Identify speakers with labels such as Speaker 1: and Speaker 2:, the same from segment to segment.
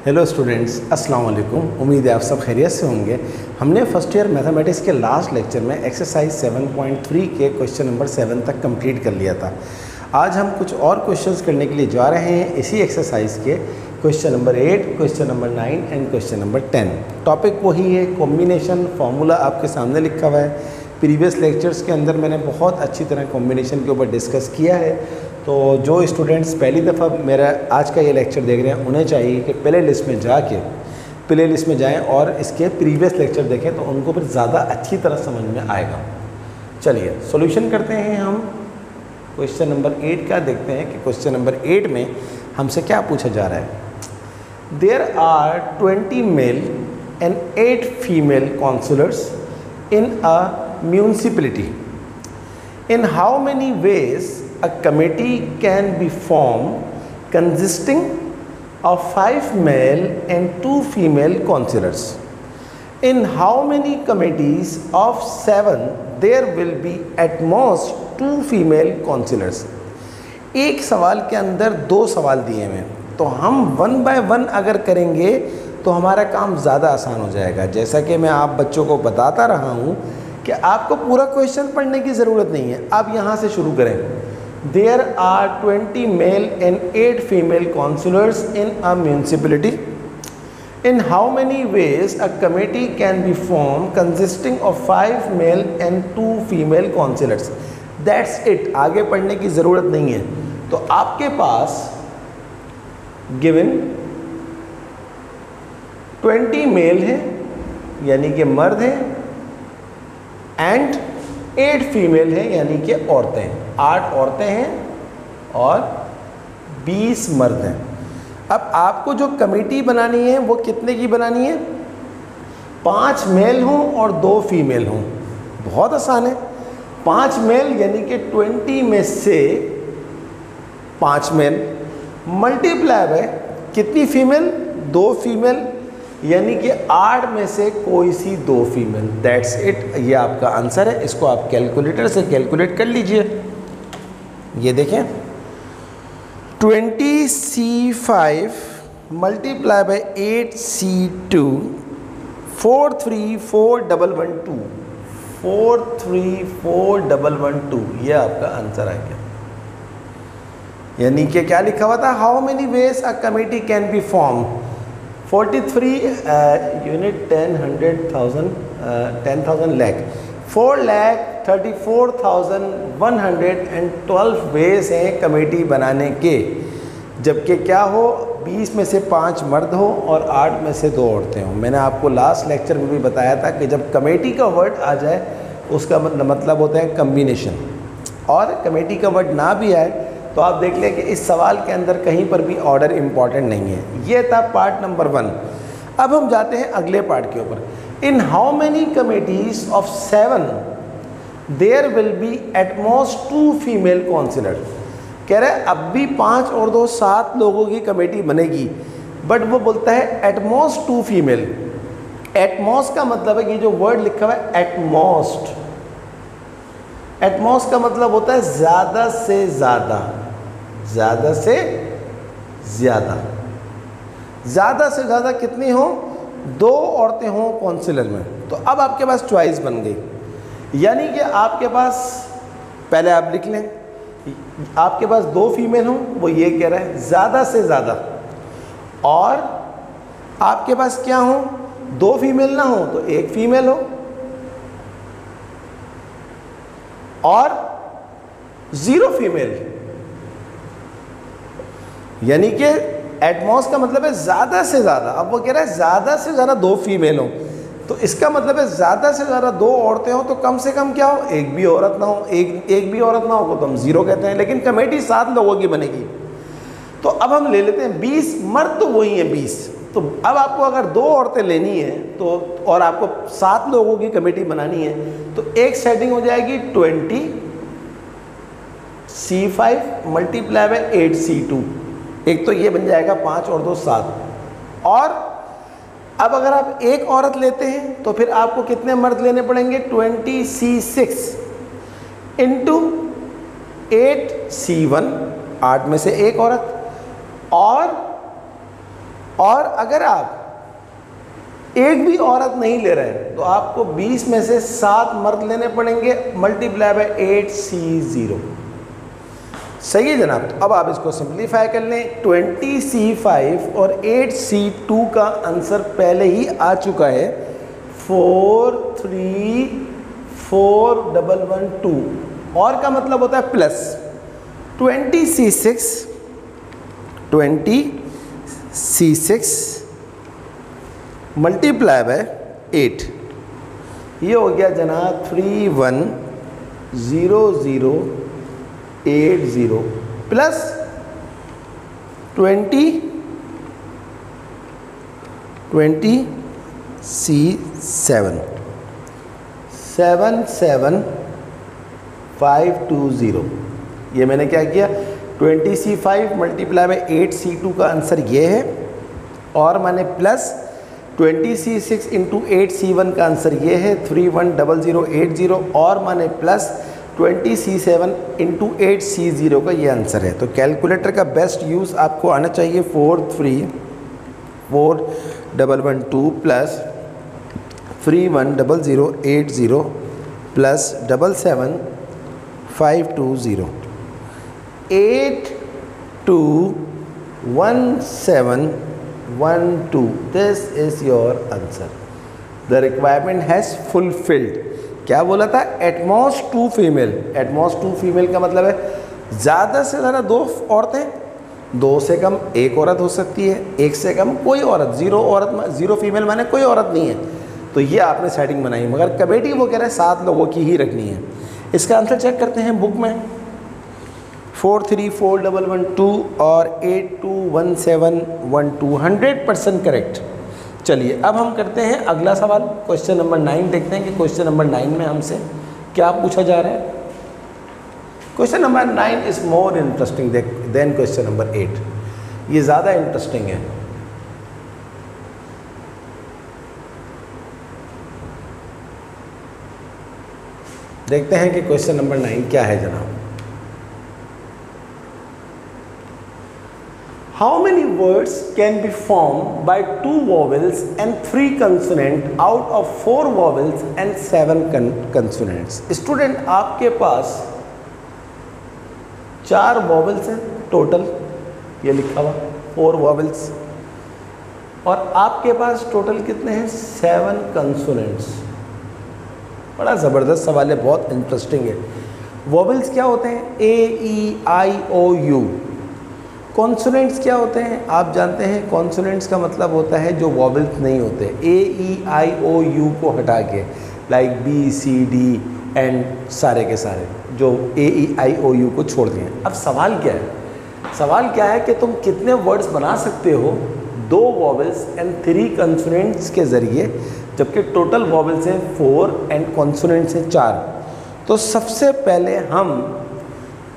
Speaker 1: Hello students, अस्सलाम वालेकुम। उम्मीद है आप सब खैरियत से होंगे। हमने फर्स्ट ईयर मैथमेटिक्स के लास्ट लेक्चर में एक्सरसाइज 7.3 के क्वेश्चन नंबर 7 तक कंप्लीट कर लिया था। आज हम कुछ और क्वेश्चंस करने के लिए जा रहे हैं इसी एक्सरसाइज के, question number 8, question number 9 and question number 10। Topic वही है, कॉम्बिनेशन फार्मूला आपके सामने लिखा हुआ है। प्रीवियस लेक्चर्स के अंदर मैंने बहुत अच्छी तरह कॉम्बिनेशन के ऊपर डिस्कस किया है। तो जो स्टूडेंट्स पहली दफ़ा मेरा आज का ये लेक्चर देख रहे हैं, उन्हें चाहिए कि प्ले लिस्ट में जाएं और इसके प्रीवियस लेक्चर देखें, तो उनको फिर ज़्यादा अच्छी तरह समझ में आएगा। चलिए सॉल्यूशन करते हैं। हम क्वेश्चन नंबर 8 का देखते हैं कि क्वेश्चन नंबर 8 में हमसे क्या पूछा जा रहा है। There are 20 male and 8 female councillors in a municipality. In how many ways a committee can be formed consisting of 5 male and 2 female councillors? In how many committees of 7 there will be at most 2 female councillors? एक सवाल के अंदर 2 सवाल दिए हुए हैं, तो हम 1 बाय 1 अगर करेंगे तो हमारा काम ज़्यादा आसान हो जाएगा। जैसा कि मैं आप बच्चों को बताता रहा हूँ कि आपको पूरा क्वेश्चन पढ़ने की ज़रूरत नहीं है, आप यहाँ से शुरू करें। There are 20 male and 8 female councillors in a municipality. In how many ways a committee can be form consisting of 5 male and 2 female councillors. That's it, आगे पढ़ने की ज़रूरत नहीं है। तो आपके पास गिवन 20 मेल है यानी कि मर्द हैं, एंड 8 फीमेल है यानी कि औरतें, 8 औरतें हैं और 20 मर्द हैं। अब आपको जो कमेटी बनानी है वो कितने की बनानी है? 5 मेल हों और 2 फीमेल हों। बहुत आसान है। 5 मेल यानी कि 20 में से 5 मेल मल्टीप्लाई है कितनी फीमेल? 2 फीमेल यानी कि 8 में से कोई सी 2 फीमेल। दैट्स इट, ये आपका आंसर है। इसको आप कैलकुलेटर से कैलकुलेट कर लीजिए। ये देखें, 20C5 मल्टीप्लाई बाय 8C2 43412 43412, ये आपका आंसर आ गया। यानी कि क्या लिखा हुआ था? How many ways a committee can be form. 43 unit 10,000 lakh 4,34,112 ways हैं कमेटी बनाने के। जबकि क्या हो, 20 में से 5 मर्द हो और 8 में से 2 औरतें हों। मैंने आपको लास्ट लेक्चर में भी बताया था कि जब कमेटी का वर्ड आ जाए उसका मतलब होता है कम्बिनेशन, और कमेटी का वर्ड ना भी आए तो आप देख लें कि इस सवाल के अंदर कहीं पर भी ऑर्डर इम्पॉर्टेंट नहीं है। ये था पार्ट नंबर 1। अब हम जाते हैं अगले पार्ट के ऊपर। In how many committees of 7 there will be at most 2 female councillor. कह रहे हैं अब भी 5 और 2 7 लोगों की कमेटी बनेगी, बट वो बोलता है एट मोस्ट 2 फीमेल। एटमोस्ट का मतलब है कि जो वर्ड लिखा हुआ है एटमोस्ट, एटमोस्ट का मतलब होता है ज़्यादा से ज़्यादा, ज़्यादा से ज़्यादा। ज़्यादा से ज़्यादा कितनी हो? 2 औरतें हों काउंसिलर में। तो अब आपके पास चॉइस बन गई, यानी कि आपके पास, पहले आप लिख लें, आपके पास 2 फीमेल हों, वो ये कह रहा है ज़्यादा से ज़्यादा, और आपके पास क्या हो? 2 फीमेल ना हो तो 1 फीमेल हो, और 0 फीमेल। यानी कि एटमॉस का मतलब है ज़्यादा से ज़्यादा। अब वो कह रहा है ज़्यादा से ज़्यादा 2 फीमेल हो, तो इसका मतलब है ज़्यादा से ज़्यादा 2 औरतें हो तो कम से कम क्या हो? 1 भी औरत ना हो। एक भी औरत ना हो तो हम 0 कहते हैं, लेकिन कमेटी 7 लोगों की बनेगी। तो अब हम ले लेते हैं 20, मर्द तो वही हैं 20। तो अब आपको अगर 2 औरतें लेनी है तो, और आपको 7 लोगों की कमेटी बनानी है, तो एक सेटिंग हो जाएगी 20C5 मल्टीप्लाई बाय 8C2। एक तो ये बन जाएगा 5 और 2 7। और अब अगर आप एक औरत लेते हैं तो फिर आपको कितने मर्द लेने पड़ेंगे? 20C6 इंटू 8C1, 8 में से एक औरत, और और अगर आप एक भी औरत नहीं ले रहे हैं तो आपको 20 में से 7 मर्द लेने पड़ेंगे, मल्टीप्लाई बाय 8C0। सही है जनाब। तो अब आप इसको सिंप्लीफाई कर लें। 20C5 और 8C2 का आंसर पहले ही आ चुका है, 4341112। और का मतलब होता है प्लस 20C6 मल्टीप्लाई बाय 8, ये हो गया जनाब 310080 प्लस 20C7 77520। ये मैंने क्या किया, 20C5 मल्टीप्लाई बाय 8C2 का आंसर ये है, और मैंने प्लस 20C6 इंटू 8C1 का आंसर ये है 310080, और मैंने प्लस 20C7 इंटू 8C0 का ये आंसर है। तो कैलकुलेटर का बेस्ट यूज़ आपको आना चाहिए 4341112 plus 310080 plus 77520 821712। This is your answer. The requirement has fulfilled. क्या बोला था, एटमॉस्ट 2 फीमेल। एटमॉस्ट 2 फीमेल का मतलब है ज़्यादा से ज़्यादा 2 औरतें, 2 से कम 1 औरत हो सकती है, 1 से कम कोई औरत, 0 औरत 0 फीमेल माने कोई औरत नहीं है। तो ये आपने सेटिंग बनाई, मगर कमेटी वो कह रहे हैं 7 लोगों की ही रखनी है। इसका आंसर चेक करते हैं बुक में, 4341112 और 821712, 100% करेक्ट। चलिए अब हम करते हैं अगला सवाल, क्वेश्चन नंबर 9 देखते हैं कि क्वेश्चन नंबर 9 में हमसे क्या पूछा जा रहा है। Question number 9 is more interesting than question number 8। ये ज़्यादा इंटरेस्टिंग है। देखते हैं कि क्वेश्चन नंबर 9 क्या है जनाब। How many words can be formed by 2 vowels and 3 consonants out of 4 vowels and 7 consonants? Student, आपके पास 4 वॉवल्स हैं टोटल, ये लिखा हुआ 4 वॉवल्स, और आपके पास टोटल कितने हैं 7 कंसोनेंट्स। बड़ा ज़बरदस्त सवाल है, बहुत इंटरेस्टिंग है। वॉवल्स क्या होते हैं, A-E-I-O-U। कॉन्सोनेंट्स क्या होते हैं, आप जानते हैं कॉन्सोनेंट्स का मतलब होता है जो वॉवल्स नहीं होते, A-E-I-O-U को हटा के, लाइक B-C-D एंड सारे के सारे जो A-E-I-O-U को छोड़ दिए। अब सवाल क्या है, सवाल क्या है कि तुम कितने वर्ड्स बना सकते हो 2 वॉवल्स एंड 3 कंसोनेंट्स के ज़रिए, जबकि टोटल वॉवल्स हैं 4 एंड कॉन्सोनेंट्स हैं 4। तो सबसे पहले हम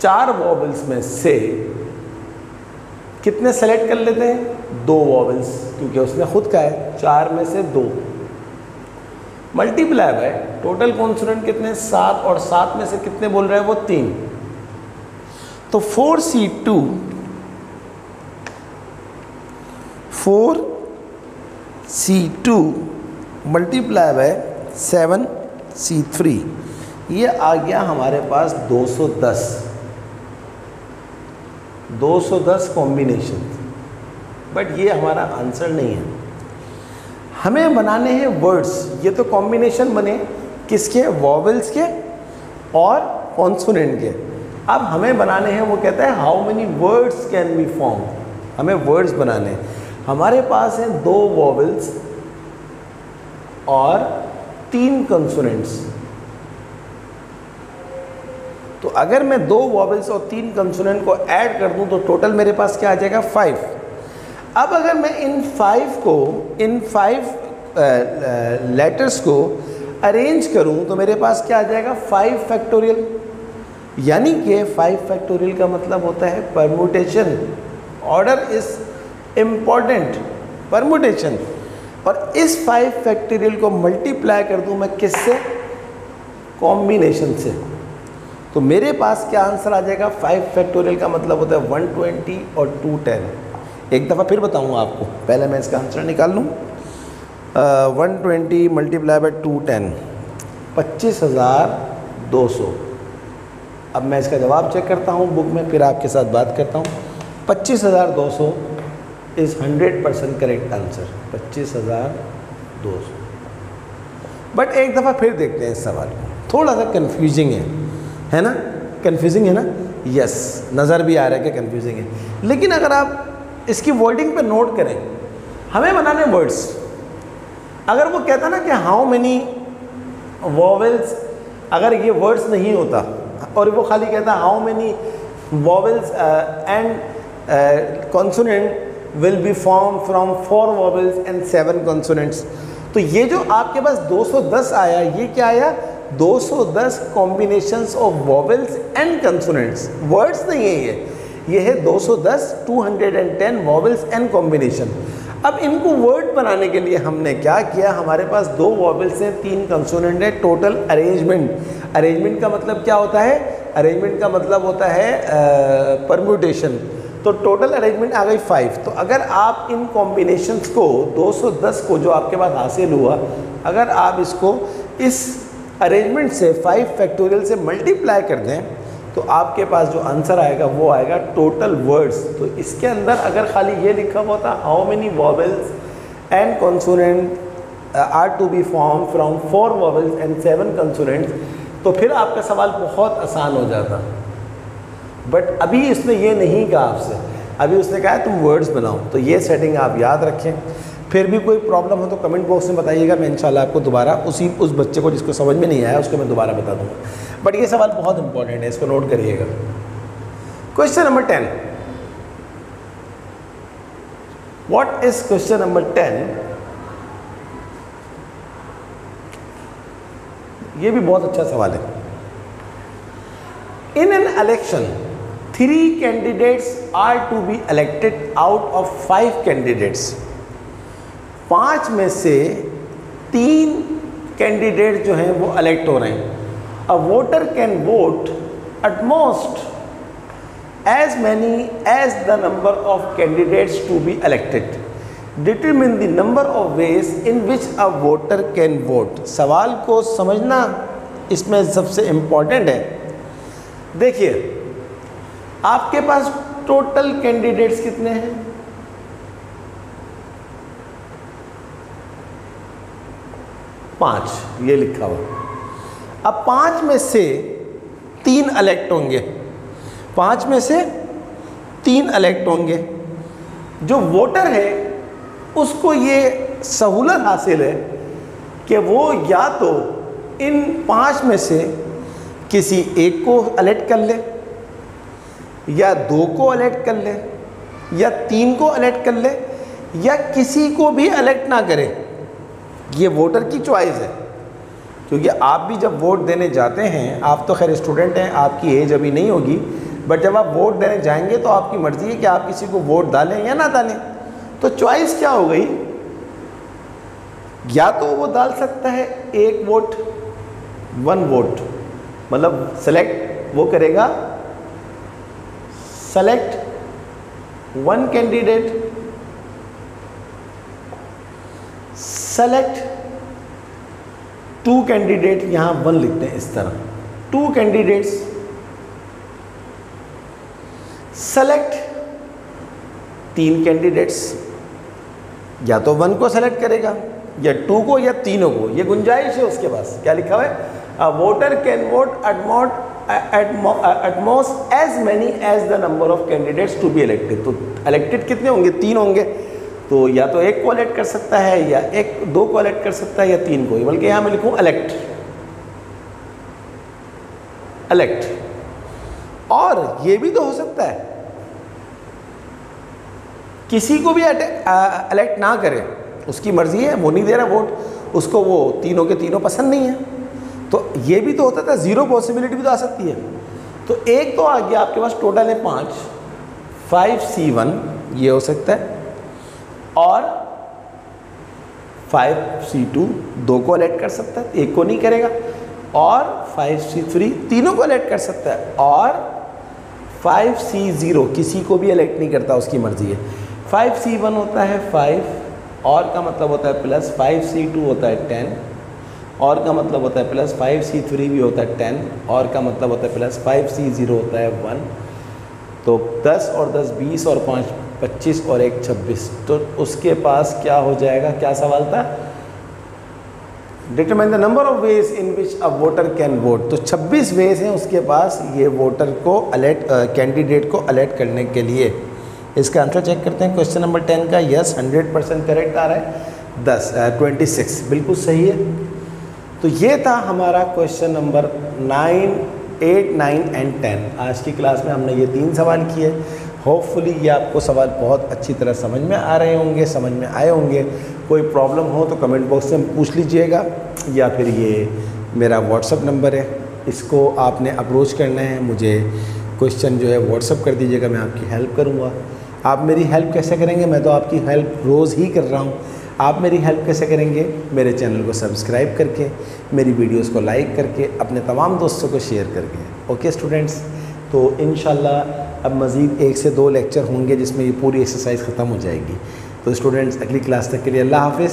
Speaker 1: 4 वॉवल्स में से कितने सेलेक्ट कर लेते हैं, 2 वॉवल्स, क्योंकि उसने खुद कहा है 4 में से 2, मल्टीप्लाई बाय टोटल कॉन्सोनेंट कितने 7, और 7 में से कितने बोल रहे हैं वो 3। तो 4C2 मल्टीप्लाई बाय 7C3, ये आ गया हमारे पास 210 कॉम्बिनेशन। बट ये हमारा आंसर नहीं है, हमें बनाने हैं वर्ड्स। ये तो कॉम्बिनेशन बने किसके, वॉवल्स के और कॉन्सोनेंट के। अब हमें बनाने हैं, वो कहता है how many words can be form. हमें वर्ड्स बनाने हैं, हमारे पास हैं 2 वॉवल्स और 3 कंसोनेंट्स। तो अगर मैं 2 वॉवल्स और 3 कंसोनेंट को ऐड कर दूं तो टोटल मेरे पास क्या आ जाएगा 5। अब अगर मैं इन 5 लेटर्स को अरेंज करूं तो मेरे पास क्या आ जाएगा 5 फैक्टोरियल। यानी कि 5 फैक्टोरियल का मतलब होता है permutation. Order is important, permutation. और इस 5 फैक्टोरियल को मल्टीप्लाई कर दूं मैं किससे, कॉम्बिनेशन से। तो मेरे पास क्या आंसर आ जाएगा, 5 फैक्टोरियल का मतलब होता है 120 और 210। एक दफ़ा फिर बताऊँगा आपको, पहले मैं इसका आंसर निकाल लूँ। 120 मल्टीप्लाई बाई 210, 25,200। अब मैं इसका जवाब चेक करता हूँ बुक में, फिर आपके साथ बात करता हूँ। 25,200 इज़ 100% करेक्ट आंसर, 25,200। बट एक दफ़ा फिर देखते हैं इस सवाल को, थोड़ा सा कन्फ्यूजिंग है ना? कन्फ्यूजिंग है ना? यस, नज़र भी आ रहा है कि कन्फ्यूजिंग है, लेकिन अगर आप इसकी वर्डिंग पे नोट करें, हमें बनाने वर्ड्स। अगर वो कहता ना कि हाउ मेनी वॉवेल्स, अगर ये वर्ड्स नहीं होता और वो खाली कहता how many vowels and consonant will be form from 4 vowels and 7 consonants, तो ये जो आपके पास 210 आया, ये क्या आया? 210 combinations of vowels and consonants, words नहीं है ये है 210 210 वॉवेल्स एंड कॉम्बिनेशन। अब इनको वर्ड बनाने के लिए हमने क्या किया, हमारे पास 2 वॉवेल्स हैं, 3 कंसोनेंट है, टोटल अरेंजमेंट। अरेंजमेंट का मतलब क्या होता है? अरेंजमेंट का मतलब होता है परम्यूटेशन। तो टोटल अरेंजमेंट आ गई 5। तो अगर आप इन कॉम्बिनेशंस को 210 को जो आपके पास हासिल हुआ, अगर आप इसको इस अरेंजमेंट से 5 फैक्टोरियल से मल्टीप्लाई कर दें, तो आपके पास जो आंसर आएगा वो आएगा टोटल वर्ड्स। तो इसके अंदर अगर खाली ये लिखा हुआ था how many vowels and consonant are to be form from 4 vowels and 7 consonants, तो फिर आपका सवाल बहुत आसान हो जाता। बट अभी इसने ये नहीं कहा आपसे, अभी उसने कहा तुम वर्ड्स बनाओ। तो ये सेटिंग आप याद रखें। फिर भी कोई प्रॉब्लम हो तो कमेंट बॉक्स में बताइएगा, मैं इंशाल्लाह आपको दोबारा उस बच्चे को जिसको समझ में नहीं आया उसको मैं दोबारा बता दूँगा। बट ये सवाल बहुत इंपॉर्टेंट है, इसको नोट करिएगा। Question number 10, what is question number 10? ये भी बहुत अच्छा सवाल है। In an election 3 candidates are to be elected out of 5 candidates. 5 में से 3 कैंडिडेट जो हैं वो इलेक्ट हो रहे हैं। A voter can vote at most as many as the number of candidates to be elected. Determine the number of ways in which a voter can vote. सवाल को समझना इसमें सबसे इम्पॉर्टेंट है। देखिए, आपके पास टोटल कैंडिडेट्स कितने हैं? 5, ये लिखा हुआ। अब 5 में से 3 इलेक्ट होंगे, 5 में से 3 इलेक्ट होंगे। जो वोटर है उसको ये सहूलत हासिल है कि वो या तो इन 5 में से किसी एक को इलेक्ट कर ले, या 2 को इलेक्ट कर ले, या 3 को इलेक्ट कर ले, या किसी को भी इलेक्ट ना करे। ये वोटर की चॉइस है, क्योंकि आप भी जब वोट देने जाते हैं, आप तो खैर स्टूडेंट हैं, आपकी एज अभी नहीं होगी, बट जब आप वोट देने जाएंगे तो आपकी मर्ज़ी है कि आप किसी को वोट डालें या ना डालें। तो चॉइस क्या हो गई? या तो वो डाल सकता है 1 वोट 1 वोट, मतलब सेलेक्ट वो करेगा, सेलेक्ट 1 कैंडिडेट, सेलेक्ट 2 कैंडिडेट, यहाँ 1 लिखते हैं इस तरह, 2 कैंडिडेट्स, सेलेक्ट 3 कैंडिडेट्स। या तो 1 को सेलेक्ट करेगा, या 2 को, या तीनों को, ये गुंजाइश है उसके पास। क्या लिखा हुआ है? A voter can vote at most as many as the number of candidates to be elected. तो इलेक्टेड कितने होंगे? 3 होंगे। तो या तो 1 को इलेक्ट कर सकता है, या 2 को इलेक्ट कर सकता है, या 3 को। बल्कि यहाँ मैं लिखूँ इलेक्ट, इलेक्ट। और ये भी तो हो सकता है किसी को भी इलेक्ट ना करे, उसकी मर्जी है, वो नहीं दे रहा वोट, उसको वो तीनों के तीनों पसंद नहीं है। तो ये भी तो होता था, 0 पॉसिबिलिटी भी तो आ सकती है। तो एक तो आ गया आपके पास, टोटल है 5, 5C1 ये हो सकता है, और 5C2 2 को इलेक्ट कर सकता है, 1 को नहीं करेगा, और 5C3 तीनों को इलेक्ट कर सकता है, और 5C0 किसी को भी इलेक्ट नहीं करता, उसकी मर्जी है। 5C1 होता है 5 और का मतलब होता है प्लस 5C2 होता है 10 और का मतलब होता है प्लस 5C3 भी होता है 10 और का मतलब होता है प्लस 5C0 होता है 1। तो 10 और 10 20 और 5 25 और 1 26। तो उसके पास क्या हो जाएगा, क्या सवाल था? Determine the number of ways in which a voter can vote. तो 26 वेज हैं उसके पास ये वोटर को अलर्ट कैंडिडेट को अलर्ट करने के लिए। इसका आंसर चेक करते हैं क्वेश्चन नंबर 10 का। यस 100% करेक्ट आ रहा है। 26 बिल्कुल सही है। तो ये था हमारा क्वेश्चन नंबर 9, 8, 9 एंड 10। आज की क्लास में हमने ये 3 सवाल किए। होपफुली ये आपको सवाल बहुत अच्छी तरह समझ में आ रहे होंगे, समझ में आए होंगे। कोई प्रॉब्लम हो तो कमेंट बॉक्स में पूछ लीजिएगा, या फिर ये मेरा व्हाट्सअप नंबर है, इसको आपने अप्रोच करना है। मुझे क्वेश्चन जो है व्हाट्सअप कर दीजिएगा, मैं आपकी हेल्प करूँगा। आप मेरी हेल्प कैसे करेंगे? मैं तो आपकी हेल्प रोज़ ही कर रहा हूँ। आप मेरी हेल्प कैसे करेंगे? मेरे चैनल को सब्सक्राइब करके, मेरी वीडियोस को लाइक करके, अपने तमाम दोस्तों को शेयर करके। ओके स्टूडेंट्स, तो इंशाल्लाह अब मज़ीद 1 से 2 लेक्चर होंगे जिसमें ये पूरी एक्सरसाइज ख़त्म हो जाएगी। तो स्टूडेंट्स अगली क्लास तक के लिए अल्लाह हाफ़िज़।